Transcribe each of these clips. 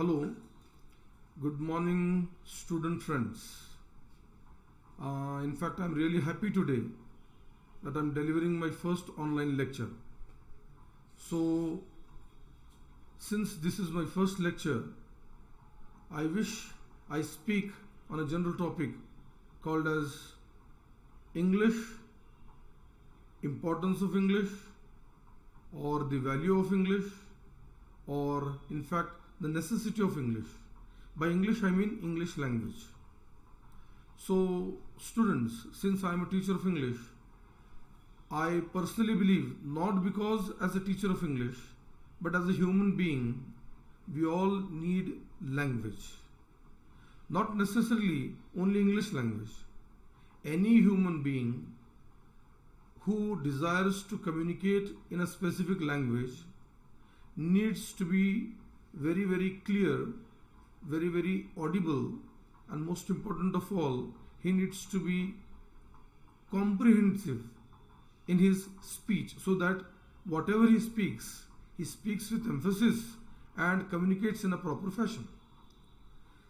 Hello, good morning, student friends. In fact, I'm really happy today that I'm delivering my first online lecture. So, since this is my first lecture, I wish I speak on a general topic called as English, importance of English, or the value of English, or in fact, the necessity of English. By English, I mean English language. So, students, since I am a teacher of English, I personally believe not because as a teacher of English, but as a human being, we all need language. Not necessarily only English language. Any human being who desires to communicate in a specific language needs to be very, very clear, very, very audible, and most important of all, he needs to be comprehensive in his speech so that whatever he speaks with emphasis and communicates in a proper fashion.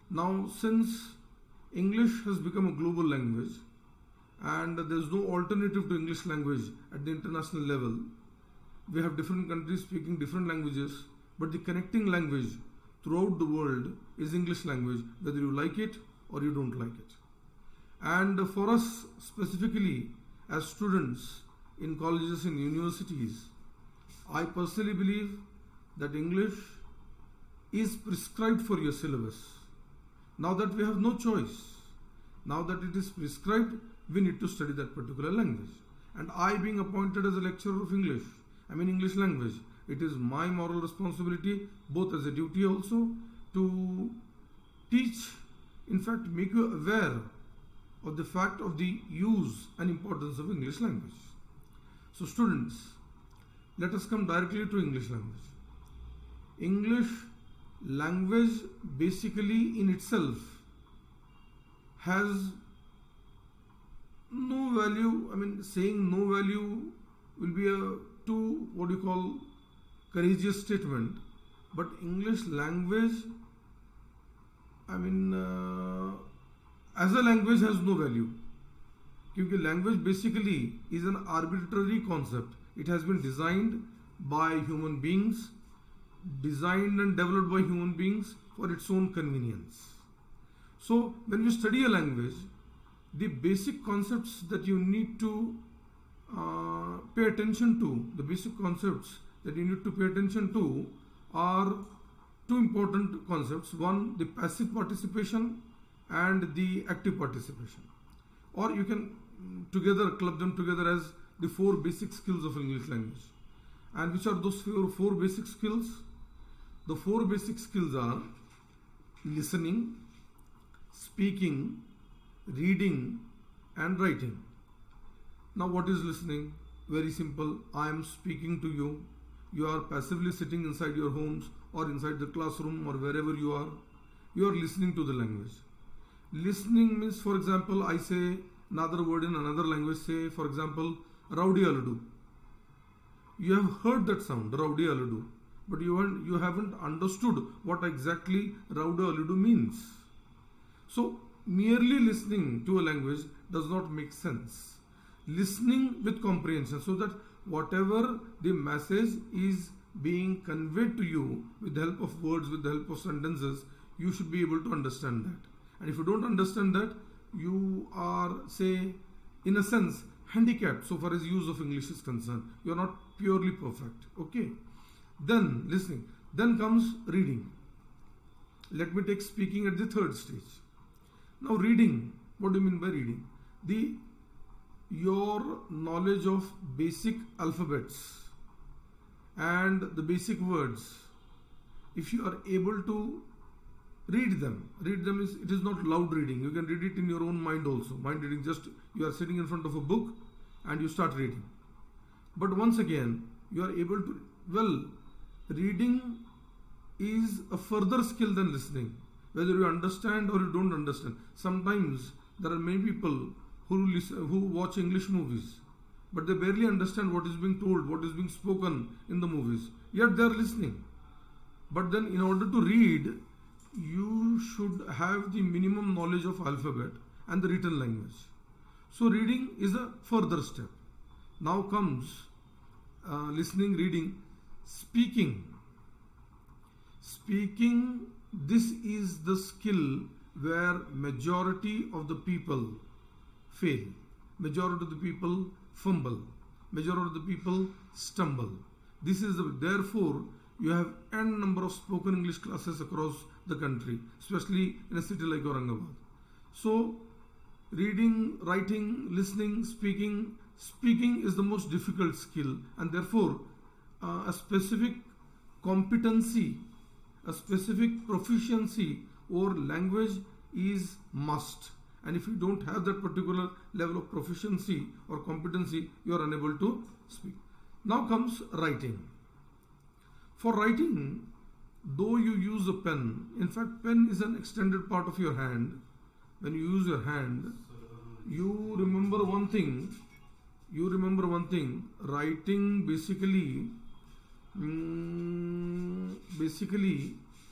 Now, since English has become a global language and there is no alternative to English language at the international level, we have different countries speaking different languages, but the connecting language throughout the world is English language, whether you like it or you don't like it. And for us specifically as students in colleges and universities, I personally believe that English is prescribed for your syllabus. Now that we have no choice, now that it is prescribed, we need to study that particular language. And I, being appointed as a lecturer of English, English language, it is my moral responsibility, both as a duty also, to teach, in fact, make you aware of the fact of the use and importance of English language. So students, let us come directly to English language. English language basically in itself has no value. Saying no value will be a too courageous statement, but English language as a language has no value, because language basically is an arbitrary concept. It has been designed by human beings, designed and developed by human beings for its own convenience. So when you study a language, the basic concepts that you need to pay attention to, are two important concepts. One, the passive participation and the active participation. Or you can club them together as the four basic skills of English language. And which are those four basic skills? The four basic skills are listening, speaking, reading, and writing. Now, what is listening? Very simple. I am speaking to you. You are passively sitting inside your homes or inside the classroom or wherever you are. You are listening to the language. Listening means, for example, I say another word in another language, say, for example, Rowdy Aladu. You have heard that sound, Rowdy Aladu, but you haven't understood what exactly Rowdy Aladu means. So, merely listening to a language does not make sense. Listening with comprehension, so that whatever the message is being conveyed to you with the help of words, with the help of sentences, you should be able to understand that. And if you don't understand that, you are, say, in a sense, handicapped so far as use of English is concerned. You are not purely perfect. Okay. Then listening. Then comes reading. Let me take speaking at the third stage. Now reading. What do you mean by reading? Your knowledge of basic alphabets and the basic words, if you are able to read them is, it is not loud reading. You can read it in your own mind also. Mind reading, just you are sitting in front of a book and you start reading. But once again, you are able to, reading is a further skill than listening, whether you understand or you don't understand. Sometimes there are many people who watch English movies, but they barely understand what is being told, what is being spoken in the movies, yet they are listening. But then in order to read, you should have the minimum knowledge of alphabet and the written language. So reading is a further step. Now comes listening, reading, speaking. Speaking, this is the skill where majority of the people fail. Majority of the people fumble. Majority of the people stumble. Therefore, you have n number of spoken English classes across the country, especially in a city like Aurangabad. So, reading, writing, listening, speaking. Speaking is the most difficult skill, and therefore, a specific competency, a specific proficiency or language is must. And if you don't have that particular level of proficiency or competency, you are unable to speak. Now comes writing. For writing, though you use a pen, in fact, pen is an extended part of your hand. When you use your hand, you remember one thing. Writing basically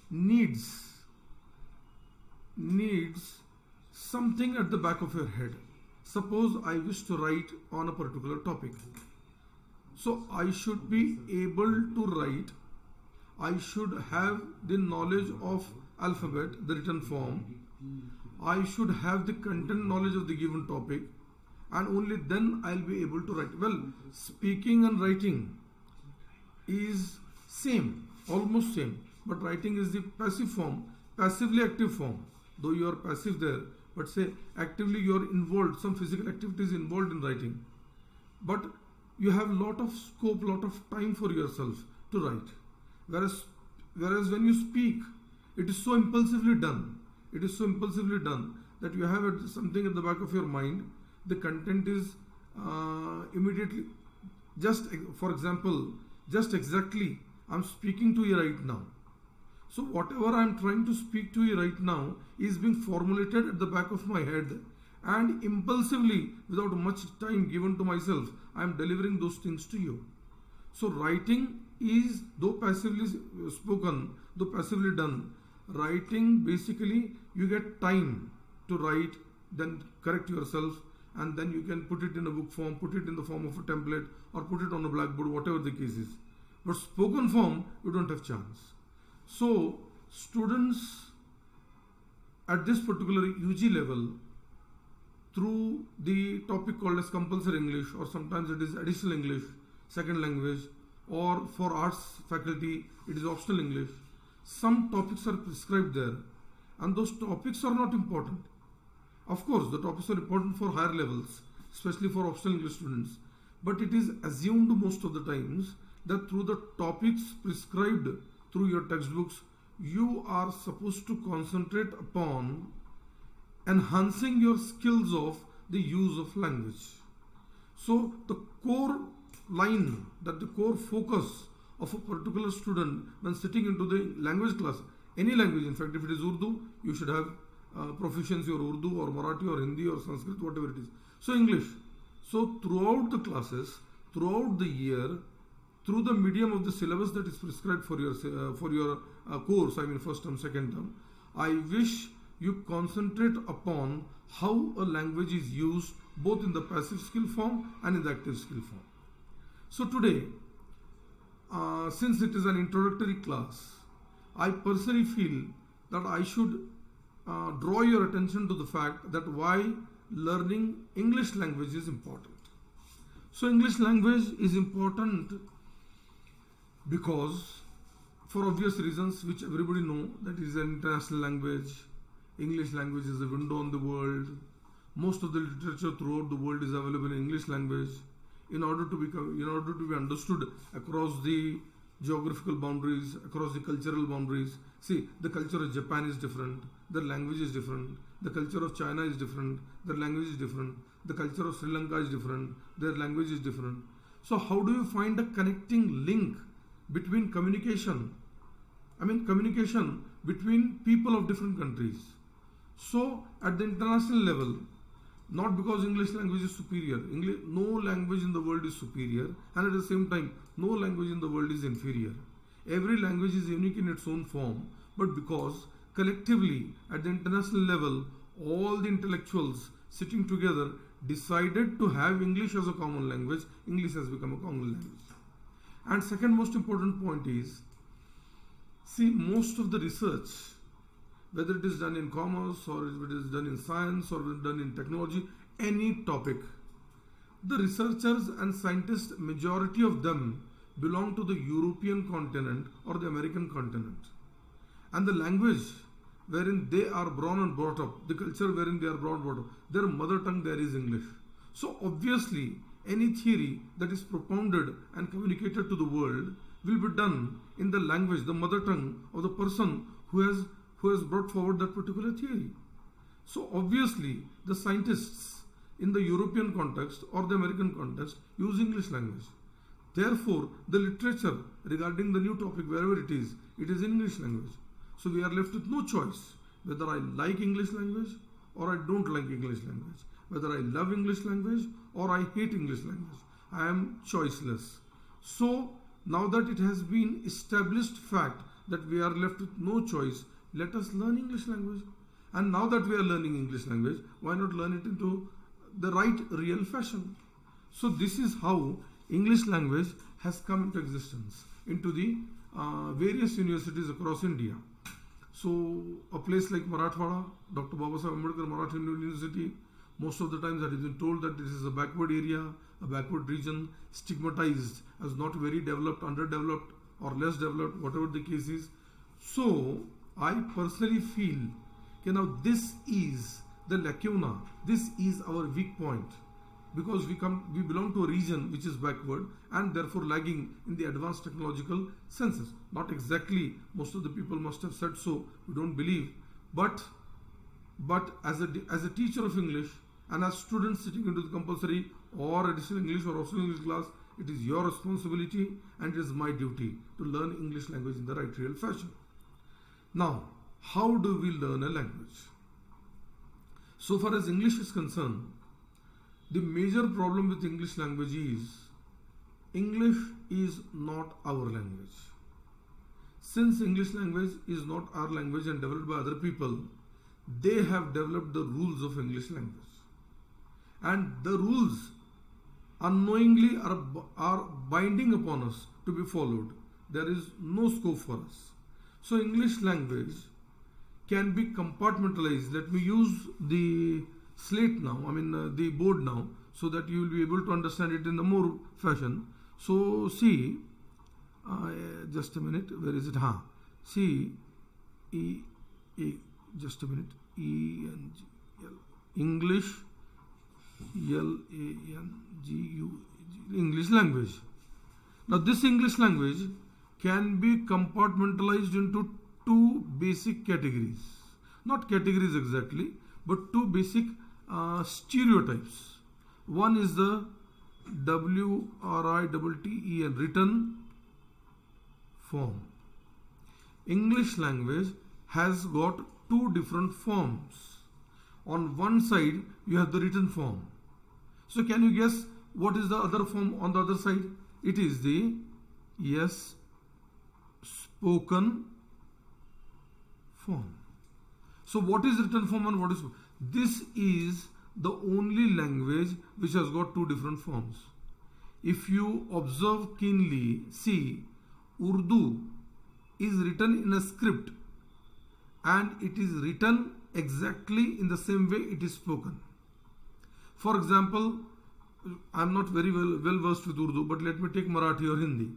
needs something at the back of your head. Suppose I wish to write on a particular topic. So I should be able to write. I should have the knowledge of alphabet, the written form. I should have the content knowledge of the given topic, and only then I'll be able to write. Well, speaking and writing is same, almost same, but writing is the passive form, passively active form. Though you are passive there, but say actively you are involved, some physical activity is involved in writing. But you have lot of scope, lot of time for yourself to write. Whereas when you speak, it is so impulsively done. It is so impulsively done that you have something at the back of your mind. The content is immediately, for example, just exactly, I'm speaking to you right now. So whatever I'm trying to speak to you right now is being formulated at the back of my head, and impulsively, without much time given to myself, I'm delivering those things to you. So writing is, though passively spoken, though passively done, writing basically you get time to write, then correct yourself, and then you can put it in a book form, put it in the form of a template, or put it on a blackboard, whatever the case is. But spoken form, you don't have chance. So students at this particular UG level, through the topic called as compulsory English, or sometimes it is additional English, second language, or for arts faculty, it is optional English. Some topics are prescribed there, and those topics are not important. Of course, the topics are important for higher levels, especially for optional English students. But it is assumed most of the times that through the topics prescribed through your textbooks, you are supposed to concentrate upon enhancing your skills of the use of language. So the core line, that the core focus of a particular student when sitting into the language class, any language, in fact, if it is Urdu, you should have proficiency or Urdu or Marathi or Hindi or Sanskrit, whatever it is. So English. So throughout the classes, throughout the year, through the medium of the syllabus that is prescribed for your course, I mean first term, second term, I wish you concentrate upon how a language is used both in the passive skill form and in the active skill form. So today, since it is an introductory class, I personally feel that I should draw your attention to the fact that why learning English language is important. So English language is important because, for obvious reasons which everybody know, that is an international language. English language is a window on the world. Most of the literature throughout the world is available in English language. In order to be understood across the geographical boundaries, across the cultural boundaries. See, the culture of Japan is different, their language is different, the culture of China is different, their language is different, the culture of Sri Lanka is different, their language is different. So how do you find a connecting link between communication? I mean communication between people of different countries. So at the international level, not because English language is superior, no language in the world is superior, and at the same time, no language in the world is inferior. Every language is unique in its own form, but because collectively at the international level, all the intellectuals sitting together decided to have English as a common language. English has become a common language. And second most important point is, see, most of the research, whether it is done in commerce or if it is done in science or done in technology, any topic, the researchers and scientists, majority of them belong to the European continent or the American continent. And the language wherein they are born and brought up, the culture wherein they are born and brought up, their mother tongue there is English. So obviously, any theory that is propounded and communicated to the world will be done in the language, the mother tongue of the person who has brought forward that particular theory. So obviously, the scientists in the European context or the American context use English language. Therefore, the literature regarding the new topic, wherever it is in English language. So we are left with no choice whether I like English language or I don't like English language, whether I love English language or I hate English language. I am choiceless. So now that it has been established fact that we are left with no choice, let us learn English language. And now that we are learning English language, why not learn it into the right real fashion? So this is how English language has come into existence into the various universities across India. So a place like Marathwada, Dr. Babasaheb Ambedkar Marathi University, most of the times that has been told that this is a backward area, a backward region, stigmatized as not very developed, underdeveloped or less developed, whatever the case is. So I personally feel that now this is the lacuna, this is our weak point, because we belong to a region which is backward and therefore lagging in the advanced technological senses. Not exactly, most of the people must have said so, we don't believe, but as a teacher of English and as students sitting into the compulsory or additional English or optional English class, it is your responsibility and it is my duty to learn English language in the right real fashion. Now, how do we learn a language? So far as English is concerned, the major problem with English language is English is not our language. Since English language is not our language and developed by other people, they have developed the rules of English language. And the rules unknowingly are binding upon us to be followed. There is no scope for us. So English language can be compartmentalized. Let me use the slate now, the board now, so that you will be able to understand it in a more fashion. So see, just a minute, where is it? See, just a minute, E-N-G-L, English, L-A-N-G-U, English language. Now this English language can be compartmentalized into two basic categories. Not categories exactly, but two basic stereotypes. One is the WRITTEN, written form. English language has got two different forms. On one side, you have the written form. So can you guess what is the other form on the other side? It is the spoken form. So what is written form and what is spoken? This is the only language which has got two different forms. If you observe keenly, see, Urdu is written in a script and it is written exactly in the same way it is spoken. For example, I am not very well versed with Urdu, but let me take Marathi or Hindi.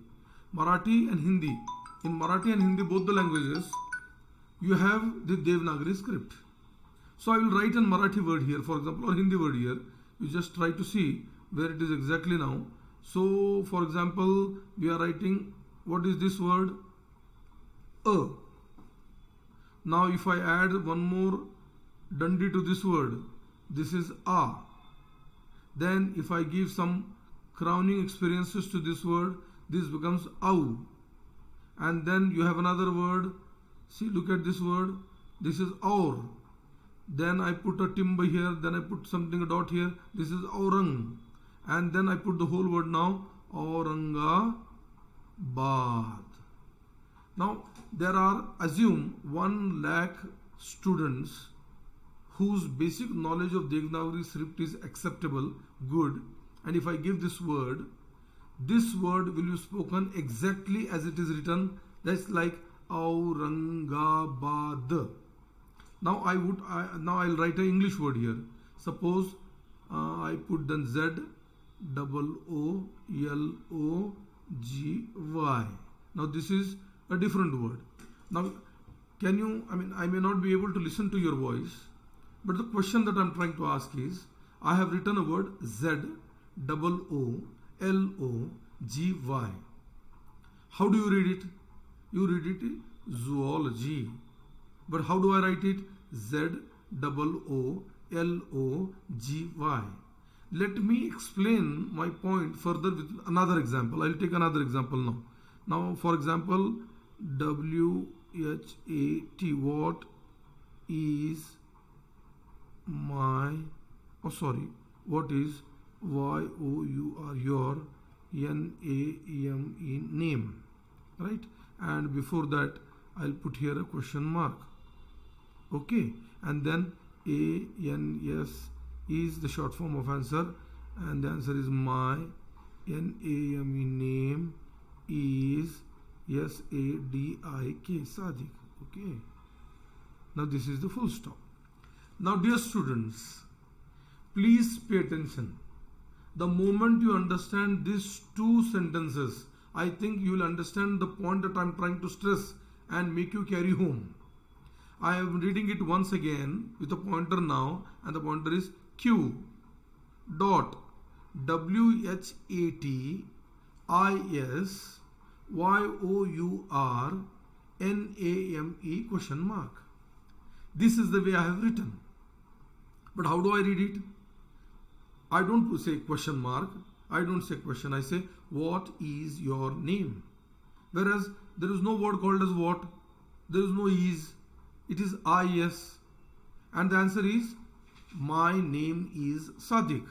Marathi and Hindi. In Marathi and Hindi, both the languages, you have the Devanagari script. So I will write a Marathi word here, for example, or Hindi word here. You just try to see where it is exactly now. So, for example, we are writing, what is this word? A. Now, if I add one more dandi to this word, this is A. Then, if I give some crowning experiences to this word, this becomes Au. And then you have another word. See, look at this word. This is Aur. Then I put a timber here. Then I put something, a dot here. This is Aurang. And then I put the whole word now. Aurangabad. Now there are, assume 1 lakh students whose basic knowledge of Devanagari script is acceptable, good, and if I give this word will be spoken exactly as it is written. That's like Aurangabad. Now I'll write an English word here. Suppose I put then ZOOLOGY. Now this is a different word. Now can you, I may not be able to listen to your voice, but the question that I'm trying to ask is, I have written a word ZOOLOGY. How do you read it? You read it zoology. But how do I write it? ZOOLOGY. Let me explain my point further with another example. I'll take another example now. Now, for example, WHAT. What is my, what is YOUR, your NAME, name, right? And before that I'll put here a question mark, okay, and then ANS is the short form of answer, and the answer is my NAME, name is SADIK, Sadiq. Okay, now this is the full stop. Now dear students, please pay attention. The moment you understand these 2 sentences, I think you will understand the point that I am trying to stress and make you carry home. I am reading it once again with a pointer now, and the pointer is Q dot WHATISYOURNAME question mark. This is the way I have written. But how do I read it? I don't say question mark, I don't say question, I say what is your name. Whereas there is no word called as what, there is no is, it is IS, and the answer is my name is Sadiq.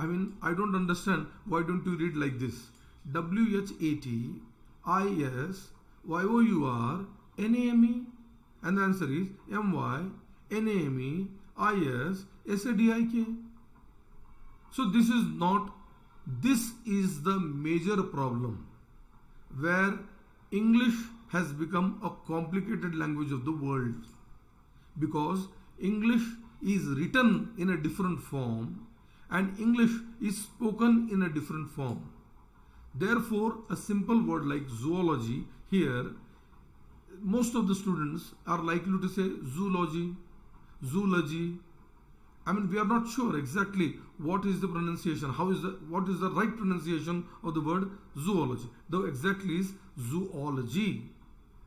I don't understand, why don't you read like this? WHATISYOURNAME, and the answer is MYNAMEISSADIK. So this is the major problem where English has become a complicated language of the world, because English is written in a different form and English is spoken in a different form. Therefore, a simple word like zoology here, most of the students are likely to say zoology. We are not sure exactly what is the pronunciation, what is the right pronunciation of the word zoology. The exactly is zoology.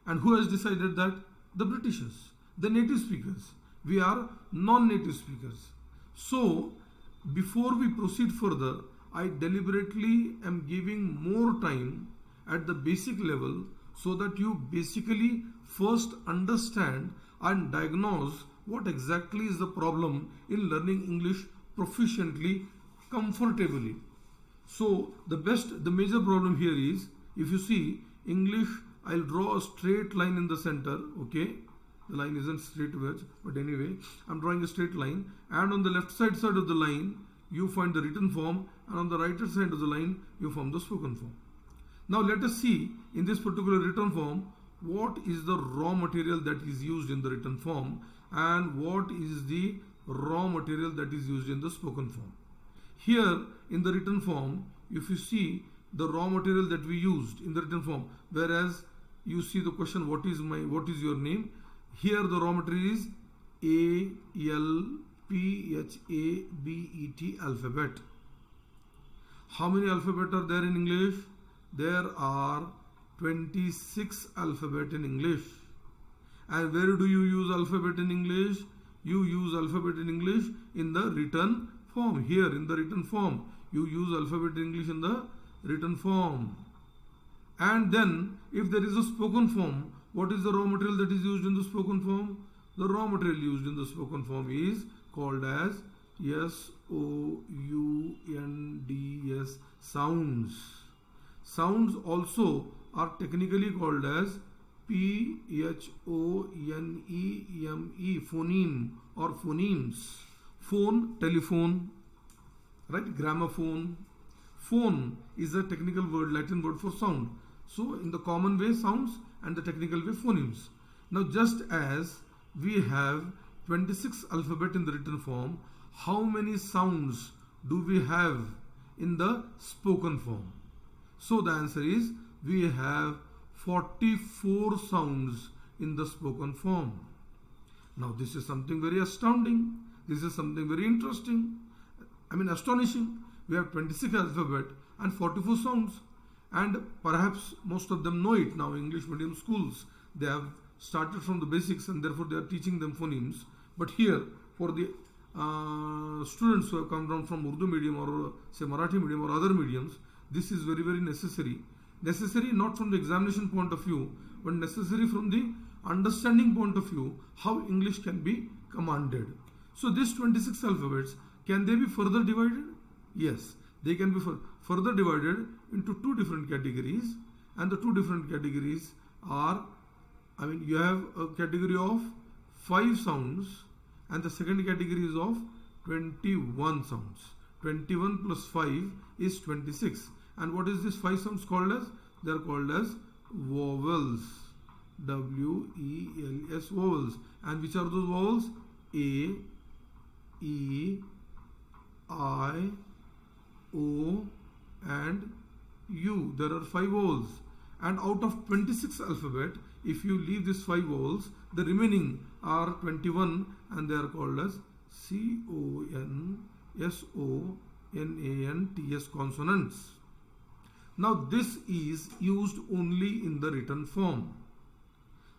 And who has decided that? The Britishers, the native speakers. We are non-native speakers. So, before we proceed further, I deliberately am giving more time at the basic level so that you basically first understand and diagnose what exactly is the problem in learning English proficiently, comfortably. So the major problem here is, if you see English, I'll draw a straight line in the center, okay? The line isn't straight wedge, but anyway, I'm drawing a straight line, and on the left side of the line, you find the written form, and on the right side of the line, you form the spoken form. Now let us see in this particular written form, what is the raw material that is used in the written form, and what is the raw material that is used in the spoken form. Here in the written form, if you see the raw material that we used in the written form, whereas you see the question, what is your name? Here the raw material is ALPHABET, alphabet. How many alphabet are there in English? There are 26 alphabet in English. And where do you use alphabet in English? You use alphabet in English in the written form. Here in the written form, you use alphabet in English in the written form. And then if there is a spoken form, what is the raw material that is used in the spoken form? The raw material used in the spoken form is called as SOUNDS, sounds. Sounds also are technically called as P-H-O-N-E-M-E, phoneme or phonemes. Phone, telephone, right? Gramophone. Phone is a technical word, Latin word for sound. So in the common way sounds and the technical way phonemes. Now just as we have 26 alphabet in the written form, how many sounds do we have in the spoken form? So the answer is we have 44 sounds in the spoken form. Now this is something very astounding. This is something very interesting. Astonishing. We have 26 alphabet and 44 sounds. And perhaps most of them know it now. English medium schools, they have started from the basics and therefore they are teaching them phonemes. But here, for the students who have come down from Urdu medium or say Marathi medium or other mediums, this is very, very necessary. Necessary not from the examination point of view, but necessary from the understanding point of view, how English can be commanded. So these 26 alphabets, can they be further divided? Yes, they can be further divided into two different categories, and the two different categories are, you have a category of 5 sounds and the second category is of 21 sounds. 21 plus 5 is 26. And what is this 5 sounds called as? They are called as vowels. W-E-L-S, vowels. And which are those vowels? A, E, I, O and U. There are 5 vowels. And out of 26 alphabet, if you leave these 5 vowels, the remaining are 21 and they are called as C-O-N-S-O-N-A-N-T-S consonants. Now this is used only in the written form.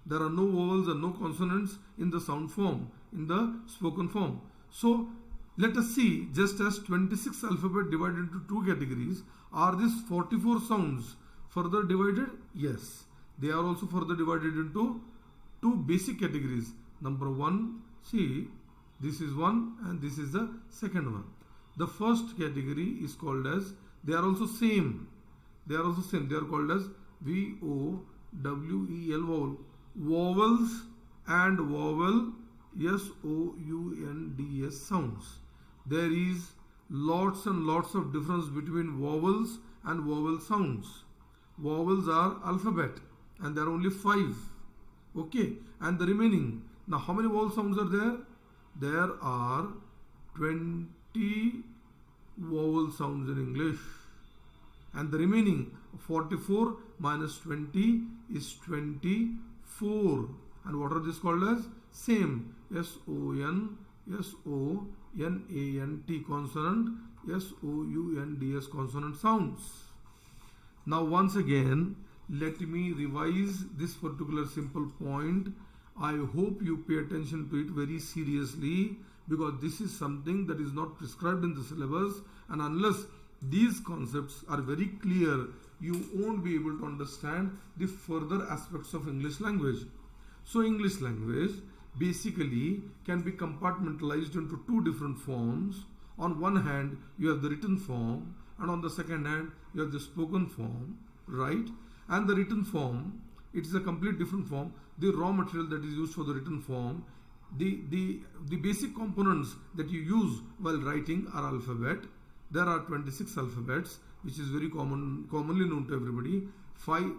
There are no vowels and no consonants in the sound form, in the spoken form. So let us see, just as 26 alphabet divided into 2 categories, are these 44 sounds further divided? Yes. They are also further divided into 2 basic categories. Number 1, see, this is one and this is the second one. The first category is called as, they are also same. They are also same. They are called as V-O-W-E-L, vowel. Vowels and vowel, S-O-U-N-D-S sounds. There is lots and lots of difference between vowels and vowel sounds. Vowels are alphabet and there are only 5. Okay, and the remaining, now how many vowel sounds are there? There are 20 vowel sounds in English, and the remaining 44 minus 20 is 24. And what are these called as? Same, S-O-N-S-O-N-A-N-T consonant, S-O-U-N-D-S consonant sounds. Now once again, let me revise this particular simple point. I hope you pay attention to it very seriously, because this is something that is not prescribed in the syllabus, and unless these concepts are very clear, you won't be able to understand the further aspects of English language. So English language basically can be compartmentalized into 2 different forms. On one hand, you have the written form, and on the second hand, you have the spoken form, right? And the written form, it is a complete different form. The raw material that is used for the written form, the basic components that you use while writing are alphabet. There are 26 alphabets, which is very commonly known to everybody.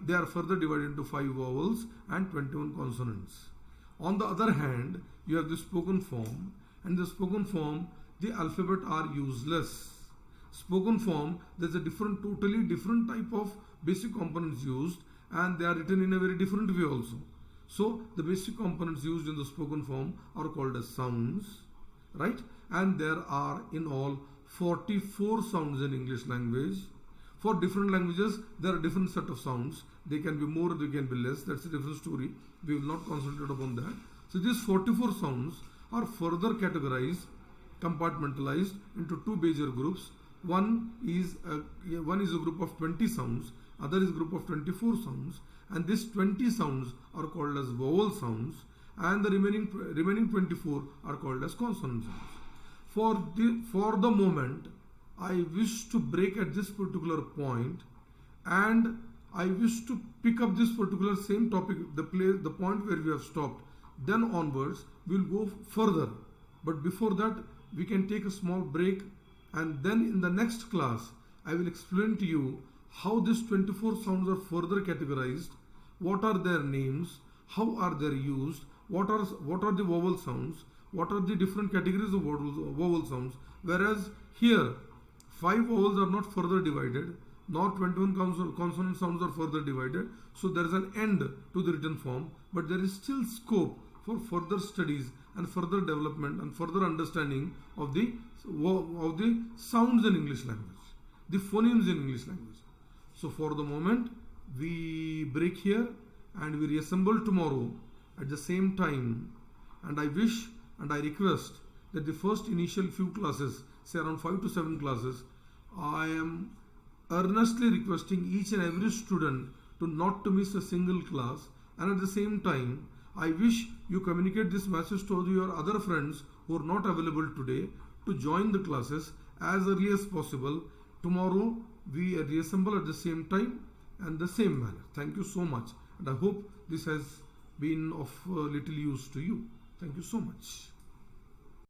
They are further divided into 5 vowels and 21 consonants. On the other hand, you have the spoken form, and the spoken form, the alphabet are useless. Spoken form, there's a totally different type of basic components used, and they are written in a very different way also. So the basic components used in the spoken form are called as sounds, right? And there are in all 44 sounds in English language. For different languages, there are different set of sounds. They can be more, they can be less. That's a different story. We will not concentrate upon that. So these 44 sounds are further categorized, compartmentalized into 2 major groups. One is a group of 20 sounds, other is a group of 24 sounds, and these 20 sounds are called as vowel sounds, and the remaining 24 are called as consonant sounds. For the moment, I wish to break at this particular point, and I wish to pick up this particular same topic, the point where we have stopped. Then onwards, we will go further. But before that, we can take a small break, and then in the next class, I will explain to you how these 24 sounds are further categorized, what are their names, how are they used, what are the vowel sounds, what are the different categories of vowel sounds. Whereas here, 5 vowels are not further divided, nor 21 consonant sounds are further divided. So there is an end to the written form, but there is still scope for further studies and further development and further understanding of the sounds in English language, the phonemes in English language. So for the moment, we break here and we reassemble tomorrow at the same time. And I wish and I request that the first initial few classes, say around 5 to 7 classes, I am earnestly requesting each and every student not to miss a single class. And at the same time, I wish you communicate this message to your other friends who are not available today to join the classes as early as possible. Tomorrow we reassemble at the same time and the same manner. Thank you so much, and I hope this has been of little use to you. Thank you so much.